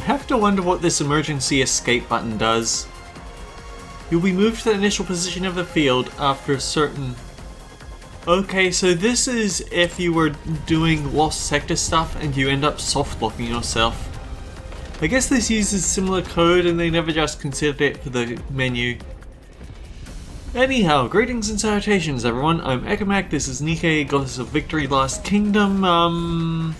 have to wonder what this emergency escape button does. You'll be moved to the initial position of the field after a certain... Okay, so this is if you were doing Lost Sector stuff and you end up soft locking yourself. I guess this uses similar code and they never just considered it for the menu. Anyhow, greetings and salutations everyone, I'm Ekamak, this is Nike, Goddess of Victory, Last Kingdom.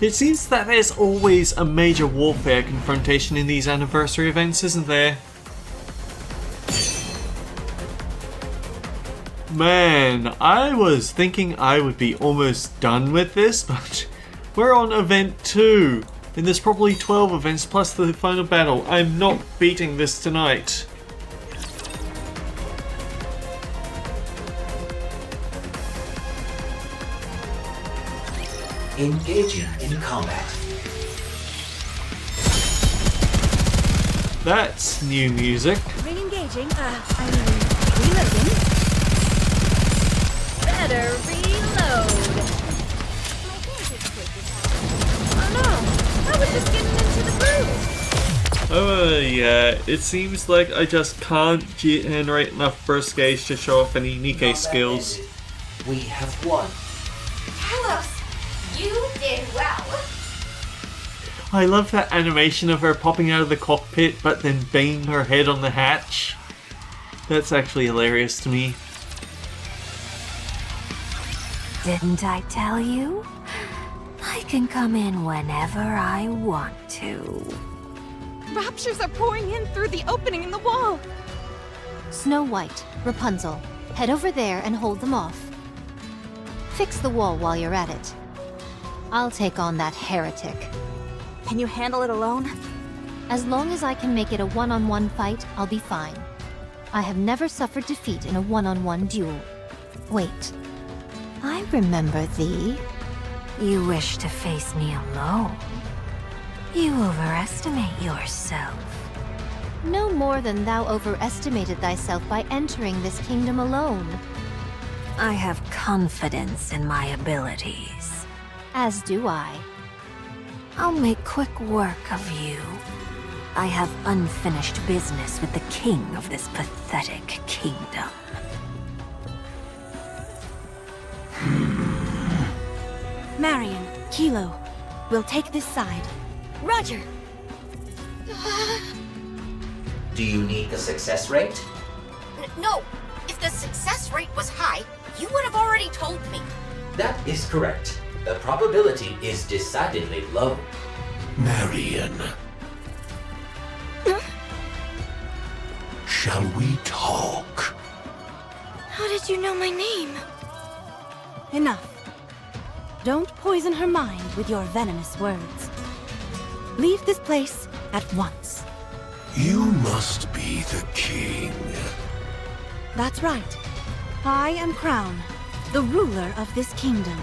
It seems that there's always a major warfare confrontation in these anniversary events, isn't there? Man, I was thinking I would be almost done with this, but we're on event 2, and there's probably 12 events plus the final battle. I'm not beating this tonight. Engaging in combat. That's new music. Re-engaging, reloading. Better reload. Oh no, I was just getting into the groove. Oh yeah, it seems like I just can't generate enough burst gauge to show off any Nike skills. We have won. Carlos, you did well. I love that animation of her popping out of the cockpit but then banging her head on the hatch. That's actually hilarious to me. Didn't I tell you? I can come in whenever I want to. Raptures are pouring in through the opening in the wall. Snow White, Rapunzel, head over there and hold them off. Fix the wall while you're at it. I'll take on that heretic. Can you handle it alone? As long as I can make it a one-on-one fight, I'll be fine. I have never suffered defeat in a one-on-one duel. Wait. I remember thee. You wish to face me alone? You overestimate yourself. No more than thou overestimated thyself by entering this kingdom alone. I have confidence in my abilities. As do I. I'll make quick work of you. I have unfinished business with the king of this pathetic kingdom. Marion, Kilo, we'll take this side. Roger. Do you need the success rate? No, if the success rate was high, you would have already told me. That is correct. The probability is decidedly low. Marion. Shall we talk? How did you know my name? Enough. Don't poison her mind with your venomous words. Leave this place at once. You must be the king. That's right. I am Crown, the ruler of this kingdom.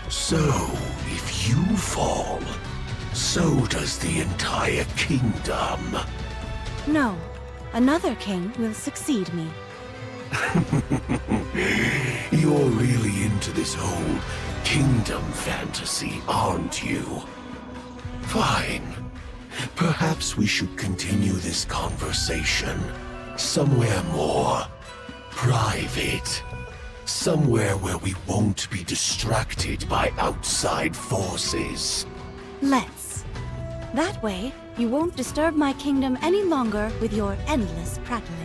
So, if you fall, so does the entire kingdom. No, another king will succeed me. You're really into this whole kingdom fantasy, aren't you? Fine. Perhaps we should continue this conversation somewhere more private. Somewhere where we won't be distracted by outside forces. Let's. That way, you won't disturb my kingdom any longer with your endless prattling.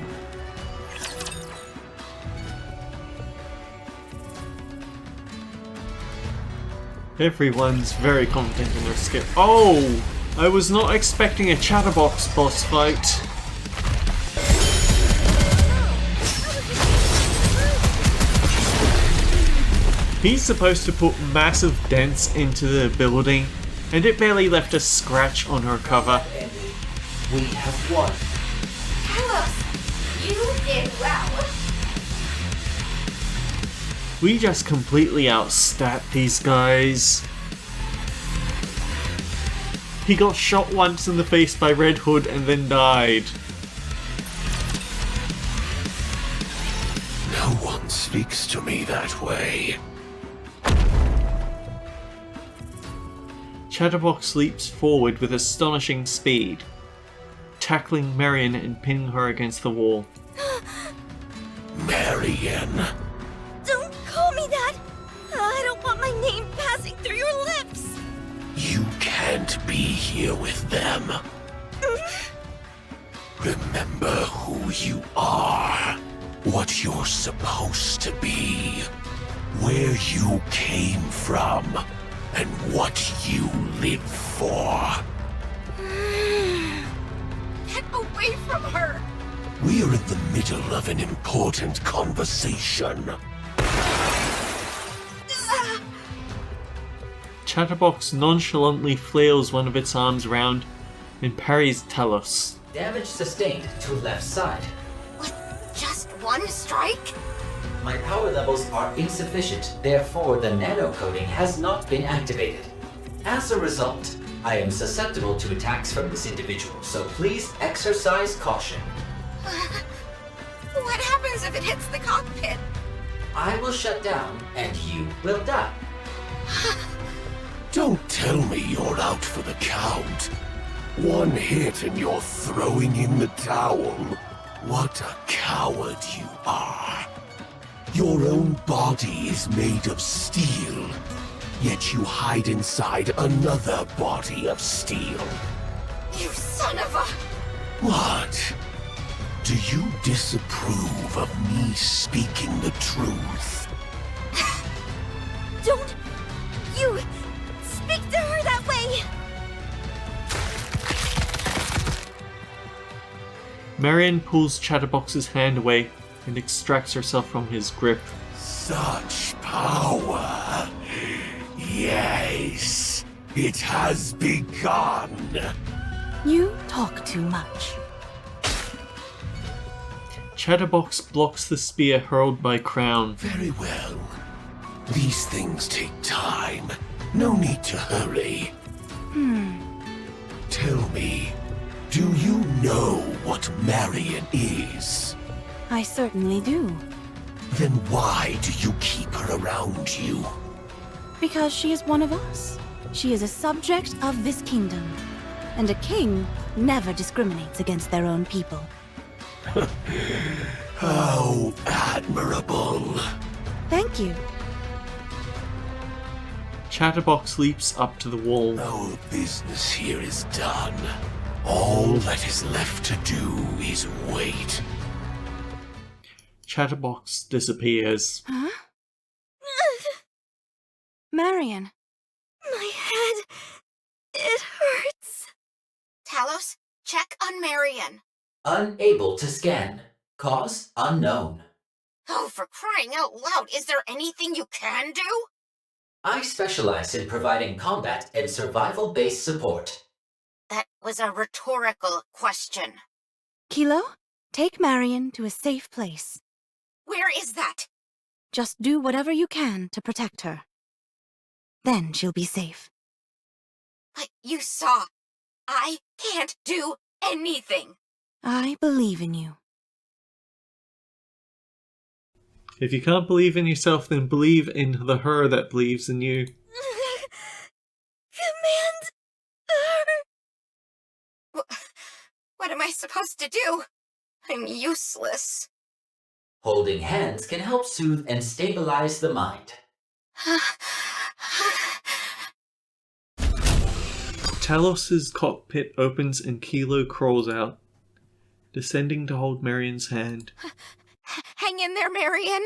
Everyone's very confident in their skill. Oh! I was not expecting a Chatterbox boss fight. He's supposed to put massive dents into the building, and it barely left a scratch on her cover. We have won. Carlos, you did well. We just completely outstat these guys. He got shot once in the face by Red Hood and then died. No one speaks to me that way. Chatterbox leaps forward with astonishing speed, tackling Marion and pinning her against the wall. Marion. Don't call me that! I don't want my name passing through your lips! You can't be here with them. Remember who you are, what you're supposed to be, where you came from, and what you live for. Get away from her! We're in the middle of an important conversation. Chatterbox nonchalantly flails one of its arms round and parries Talos. Damage sustained to left side. With just one strike? My power levels are insufficient, therefore the nano coating has not been activated. As a result, I am susceptible to attacks from this individual, so please exercise caution. What happens if it hits the cockpit? I will shut down, and you will die. Don't tell me you're out for the count. One hit and you're throwing in the towel. What a coward you are. Your own body is made of steel, yet you hide inside another body of steel. You son of a... What? Do you disapprove of me speaking the truth? Don't you speak to her that way! Marion pulls Chatterbox's hand away and extracts herself from his grip. Such power. Yes, it has begun. You talk too much. Chatterbox blocks the spear hurled by Crown. Very well. These things take time. No need to hurry. Tell me, do you know what Marion is? I certainly do. Then why do you keep her around you? Because she is one of us. She is a subject of this kingdom. And a king never discriminates against their own people. How admirable. Thank you. Chatterbox leaps up to the wall. Our business here is done. All that is left to do is wait. Chatterbox disappears. Huh? Marion. My head. It hurts. Talos, check on Marion. Unable to scan. Cause unknown. Oh, for crying out loud, is there anything you can do? I specialize in providing combat and survival-based support. That was a rhetorical question. Kilo, take Marion to a safe place. Where is that? Just do whatever you can to protect her. Then she'll be safe. But you saw. I can't do anything. I believe in you. If you can't believe in yourself, then believe in the her that believes in you. Command her! What am I supposed to do? I'm useless. Holding hands can help soothe and stabilize the mind. Talos's cockpit opens and Kilo crawls out, descending to hold Marion's hand. Hang in there, Marion.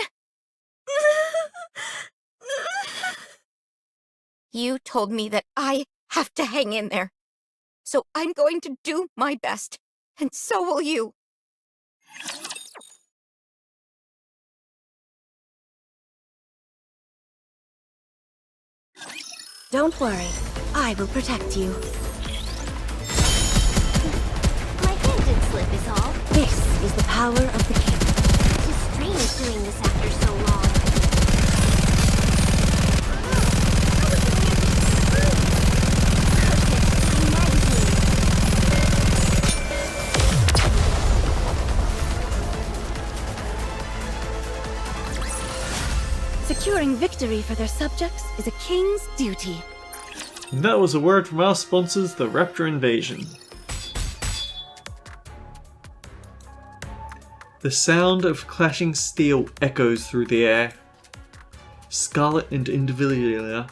You told me that I have to hang in there. So I'm going to do my best. And so will you. Don't worry. I will protect you. My hand did slip is all. This is the power of the king. It's strange doing this after so long. Securing victory for their subjects is a king's duty. And that was a word from our sponsors, the Raptor Invasion. The sound of clashing steel echoes through the air. Scarlet and Individualia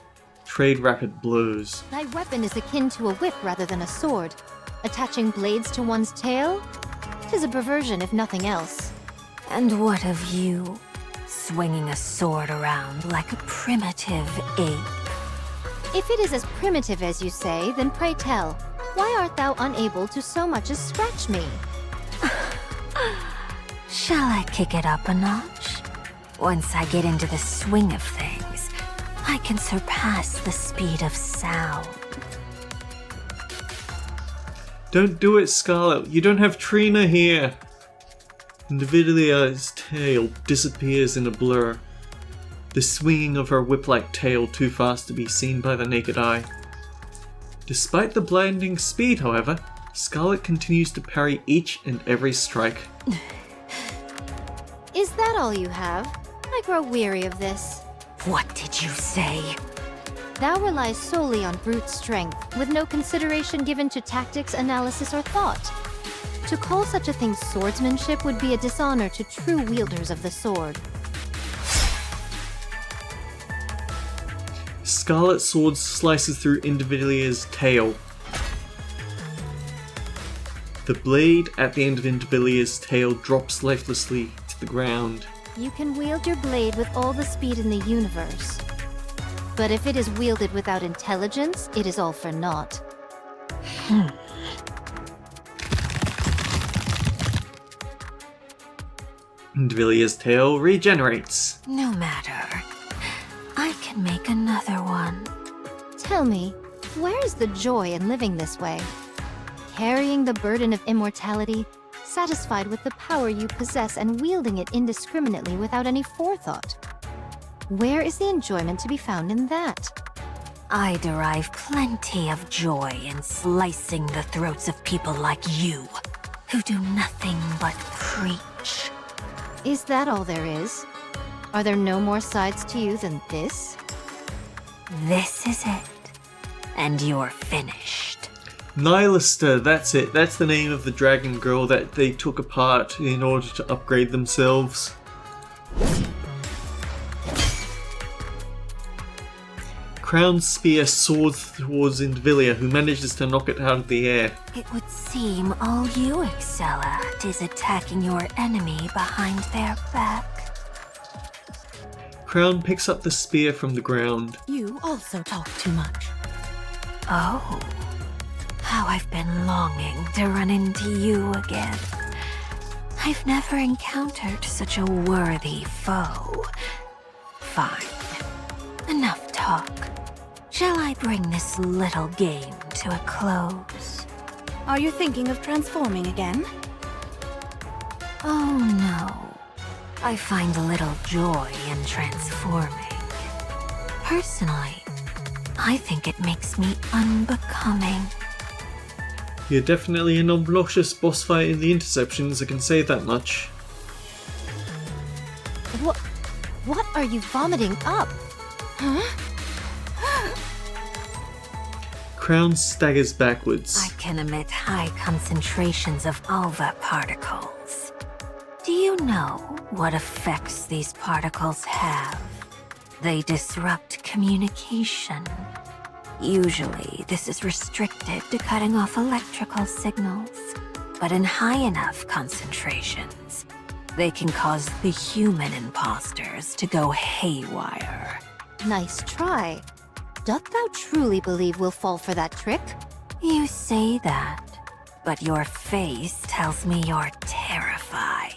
trade rapid blows. Thy weapon is akin to a whip rather than a sword. Attaching blades to one's tail? 'Tis a perversion, if nothing else. And what of you? Swinging a sword around like a primitive ape. If it is as primitive as you say, then pray tell, why art thou unable to so much as scratch me? Shall I kick it up a notch? Once I get into the swing of things, I can surpass the speed of sound. Don't do it, Scarlet. You don't have Trina here. Individualia's tail disappears in a blur. The swinging of her whip-like tail too fast to be seen by the naked eye. Despite the blinding speed, however, Scarlet continues to parry each and every strike. Is that all you have? I grow weary of this. What did you say? Thou relies solely on brute strength, with no consideration given to tactics, analysis, or thought. To call such a thing swordsmanship would be a dishonor to true wielders of the sword. Scarlet sword slices through Individualia's tail. The blade at the end of Individualia's tail drops lifelessly to the ground. You can wield your blade with all the speed in the universe. But if it is wielded without intelligence, it is all for naught. Individualia's tail regenerates. No matter. I can make another one. Tell me, where is the joy in living this way? Carrying the burden of immortality, satisfied with the power you possess and wielding it indiscriminately without any forethought. Where is the enjoyment to be found in that? I derive plenty of joy in slicing the throats of people like you, who do nothing but preach. Is that all there is? Are there no more sides to you than this? This is it. And you're finished. Nihilista, that's it. That's the name of the dragon girl that they took apart in order to upgrade themselves. Crown Spear soars towards Individualia, who manages to knock it out of the air. It would seem all you excel at is attacking your enemy behind their back. Crown picks up the spear from the ground. You also talk too much. Oh, how I've been longing to run into you again. I've never encountered such a worthy foe. Fine. Enough talk. Shall I bring this little game to a close? Are you thinking of transforming again? Oh no. I find a little joy in transforming. Personally, I think it makes me unbecoming. You're definitely an obnoxious boss fight in the Interceptions, I can say that much. What are you vomiting up? Crown staggers backwards. I can emit high concentrations of alva particles. Do you know what effects these particles have? They disrupt communication. Usually, this is restricted to cutting off electrical signals, but in high enough concentrations, they can cause the human imposters to go haywire. Nice try. Doth thou truly believe we'll fall for that trick? You say that, but your face tells me you're terrified.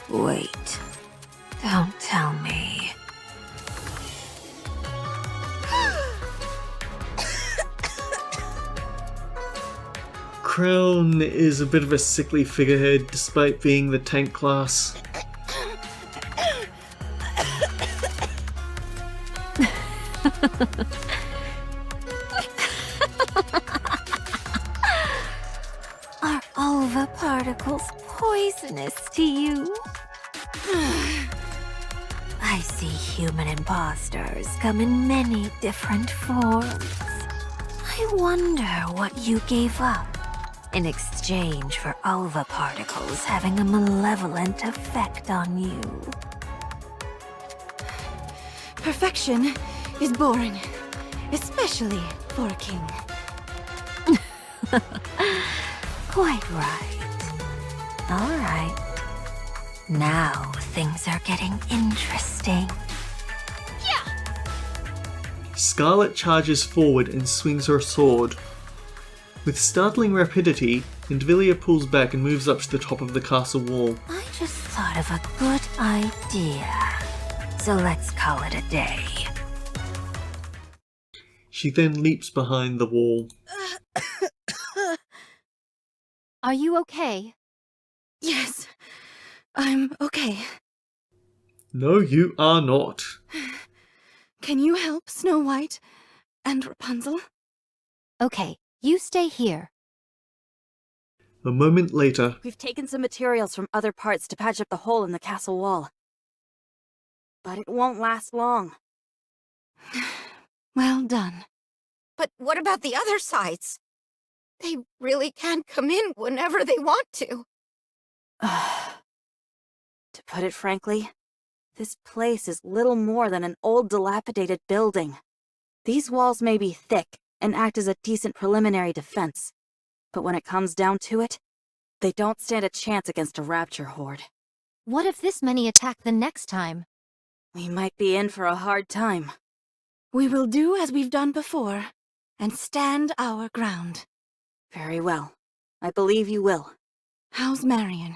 Wait. Don't tell me. Crown is a bit of a sickly figurehead despite being the tank class. All particles poisonous to you? I see human imposters come in many different forms. I wonder what you gave up in exchange for Ulva particles having a malevolent effect on you. Perfection is boring, especially for a king. Quite right. All right. Now things are getting interesting. Scarlet charges forward and swings her sword. With startling rapidity, Indvilia pulls back and moves up to the top of the castle wall. I just thought of a good idea. So let's call it a day. She then leaps behind the wall. Are you okay? Yes, I'm okay. No, you are not. Can you help Snow White and Rapunzel? Okay, you stay here. A moment later, We've taken some materials from other parts to patch up the hole in the castle wall. But it won't last long. Well done. But what about the other sides? They really can't come in whenever they want to. To put it frankly, this place is little more than an old dilapidated building. These walls may be thick and act as a decent preliminary defense, but when it comes down to it, they don't stand a chance against a rapture horde. What if this many attack the next time? We might be in for a hard time. We will do as we've done before and stand our ground. Very well. I believe you will. How's Marion?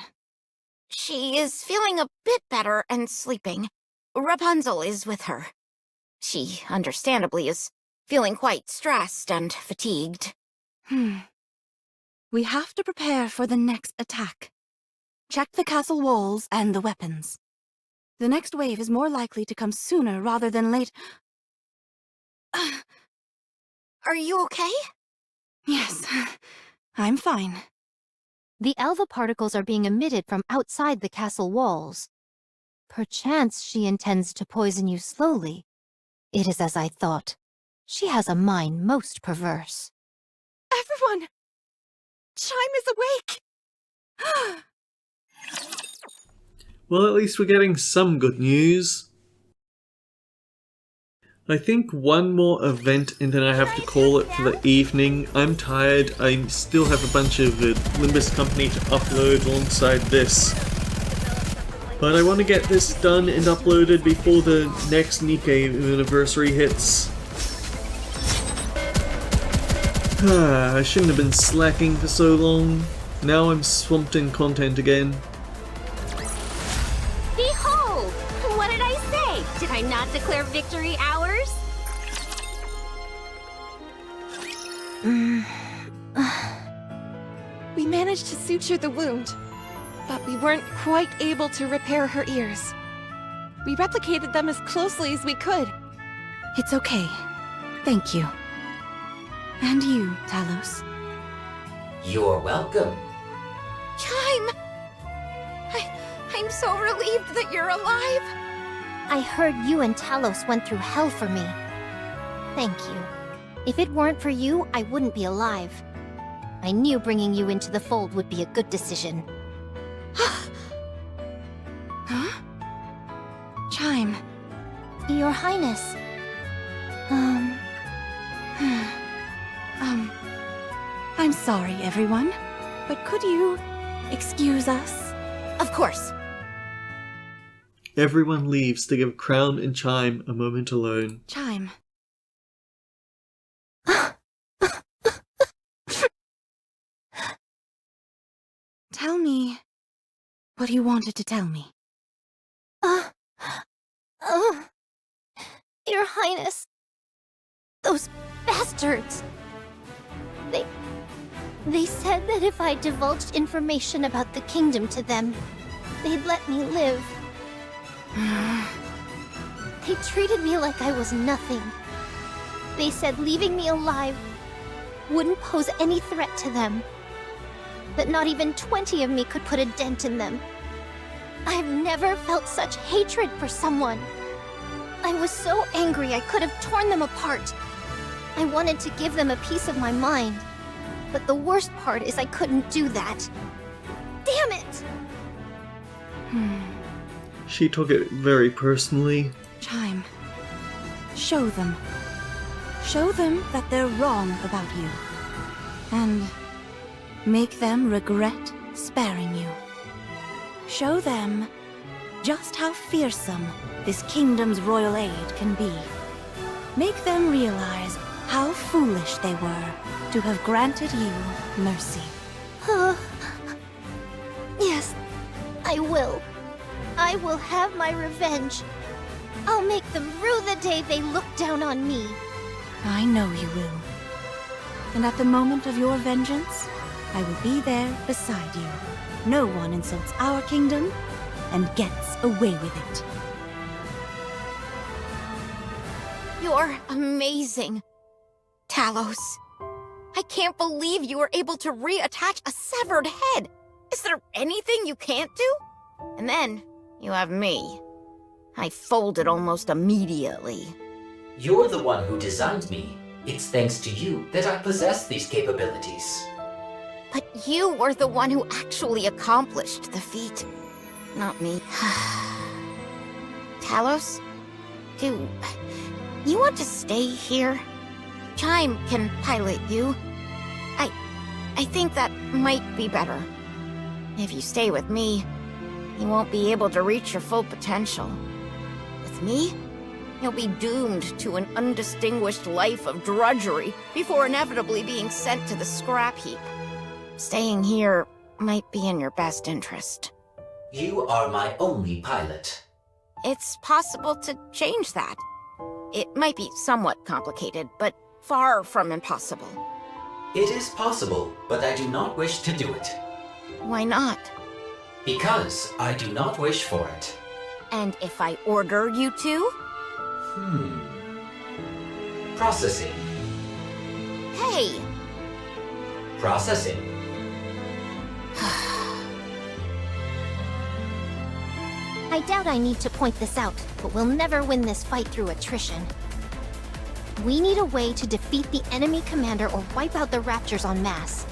She is feeling a bit better and sleeping. Rapunzel is with her. She, understandably, is feeling quite stressed and fatigued. We have to prepare for the next attack. Check the castle walls and the weapons. The next wave is more likely to come sooner rather than late. Are you okay? Yes, I'm fine. The Alva particles are being emitted from outside the castle walls. Perchance she intends to poison you slowly. It is as I thought. She has a mind most perverse. Everyone! Chime is awake! well, at least we're getting some good news. I think one more event and then I have to call it for the evening. I'm tired. I still have a bunch of Limbus Company to upload alongside this. But I want to get this done and uploaded before the next Nikkei anniversary hits. I shouldn't have been slacking for so long. Now I'm swamped in content again. Behold! What did I say? Did I not declare victory ours? We managed to suture the wound, but we weren't quite able to repair her ears. We replicated them as closely as we could. It's okay. Thank you. And you, Talos. You're welcome. Chime! I'm so relieved that you're alive. I heard you and Talos went through hell for me. Thank you. If it weren't for you, I wouldn't be alive. I knew bringing you into the fold would be a good decision. Huh? Chime. Your Highness. I'm sorry, everyone, but could you excuse us? Of course. Everyone leaves to give Crown and Chime a moment alone. Chime. Tell me what you wanted to tell me. Your Highness. Those bastards. They said that if I divulged information about the kingdom to them, they'd let me live. They treated me like I was nothing. They said leaving me alive wouldn't pose any threat to them. that not even 20 of me could put a dent in them. I've never felt such hatred for someone. I was so angry I could have torn them apart. I wanted to give them a piece of my mind. But the worst part is I couldn't do that. Damn it! She took it very personally. Chime. Show them. Show them that they're wrong about you. And make them regret sparing you. Show them just how fearsome this kingdom's royal aid can be. Make them realize how foolish they were to have granted you mercy. Yes, I will. I will have my revenge. I'll make them rue the day they looked down on me. I know you will. And at the moment of your vengeance, I will be there beside you. No one insults our kingdom and gets away with it. You're amazing. Talos. I can't believe you were able to reattach a severed head. Is there anything you can't do? And then, you have me. I folded almost immediately. You're the one who designed me. It's thanks to you that I possess these capabilities. But you were the one who actually accomplished the feat. Not me. Talos? Do you want to stay here? Chime can pilot you. I think that might be better. If you stay with me, you won't be able to reach your full potential. With me, you'll be doomed to an undistinguished life of drudgery before inevitably being sent to the scrap heap. Staying here might be in your best interest. You are my only pilot. It's possible to change that. It might be somewhat complicated, but far from impossible. It is possible, but I do not wish to do it. Why not? Because I do not wish for it. And if I order you to? Processing. Hey! Processing. I doubt I need to point this out, but we'll never win this fight through attrition. We need a way to defeat the enemy commander or wipe out the Raptures en masse.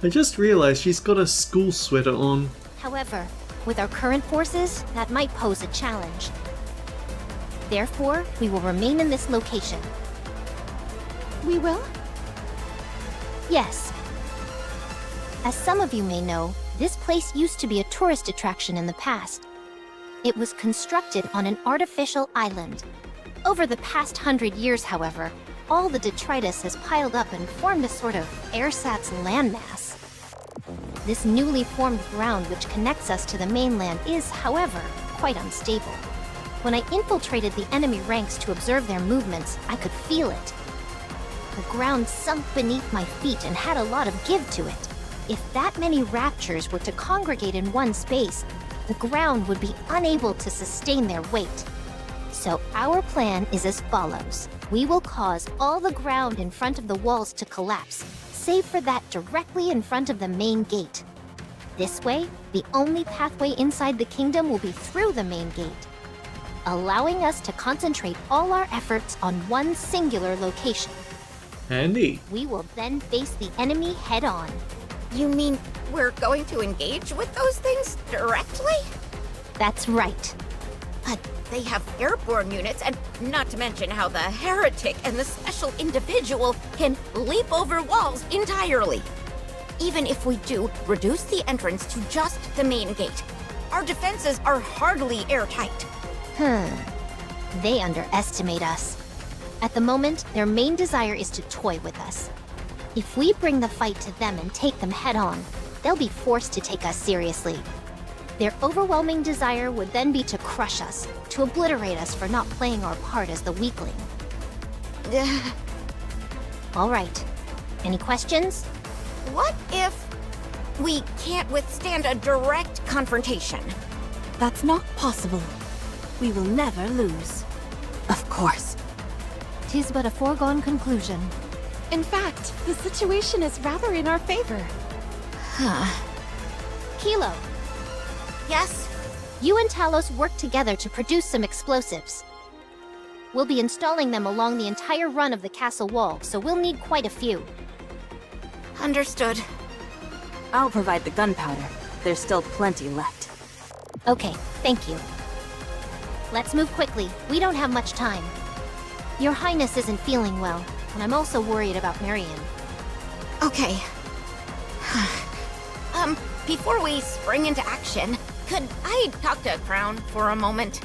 I just realized she's got a school sweater on. However, with our current forces, that might pose a challenge. Therefore, we will remain in this location. We will? Yes. As some of you may know, this place used to be a tourist attraction in the past. It was constructed on an artificial island. Over the past 100 years, however, all the detritus has piled up and formed a sort of ersatz landmass. This newly formed ground which connects us to the mainland is, however, quite unstable. When I infiltrated the enemy ranks to observe their movements, I could feel it. The ground sunk beneath my feet and had a lot of give to it. If that many raptures were to congregate in one space, the ground would be unable to sustain their weight. So our plan is as follows. We will cause all the ground in front of the walls to collapse, save for that directly in front of the main gate. This way, the only pathway inside the kingdom will be through the main gate, allowing us to concentrate all our efforts on one singular location. Handy. We will then face the enemy head-on. You mean we're going to engage with those things directly? That's right. But they have airborne units, and not to mention how the heretic and the special individual can leap over walls entirely. Even if we do reduce the entrance to just the main gate, our defenses are hardly airtight. They underestimate us. At the moment, their main desire is to toy with us. If we bring the fight to them and take them head-on, they'll be forced to take us seriously. Their overwhelming desire would then be to crush us, to obliterate us for not playing our part as the weakling. All right. Any questions? What if we can't withstand a direct confrontation? That's not possible. We will never lose. Of course. 'Tis but a foregone conclusion. In fact, the situation is rather in our favor. Kilo, Yes? you and Talos work together to produce some explosives. We'll be installing them along the entire run of the castle wall, so we'll need quite a few. Understood. I'll provide the gunpowder. There's still plenty left. Okay, thank you. Let's move quickly. We don't have much time. Your Highness isn't feeling well, and I'm also worried about Marion. Okay. Before we spring into action, could I talk to Crown for a moment?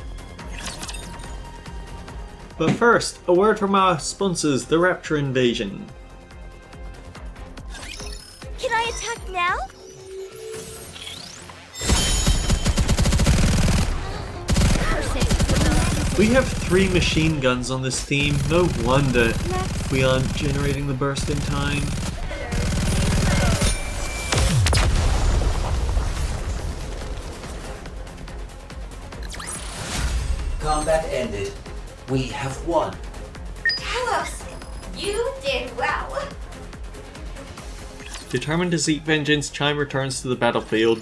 But first, a word from our sponsors, the Rapture Invasion. Can I attack now? We have 3 machine guns on this team, no wonder we aren't generating the burst in time. Combat ended. We have won. Talos, you did well. Determined to seek vengeance, Chime returns to the battlefield.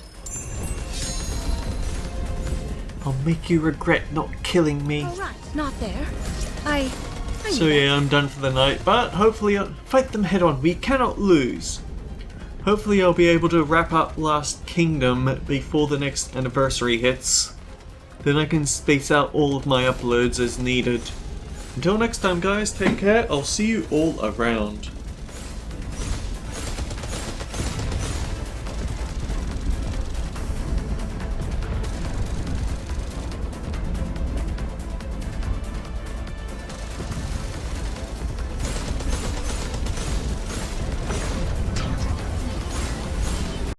I'll make you regret not killing me. alright, not there. So yeah, I'm done for the night, but hopefully I'll fight them head on. We cannot lose. Hopefully I'll be able to wrap up Last Kingdom before the next anniversary hits. Then I can space out all of my uploads as needed. Until next time guys, take care, I'll see you all around.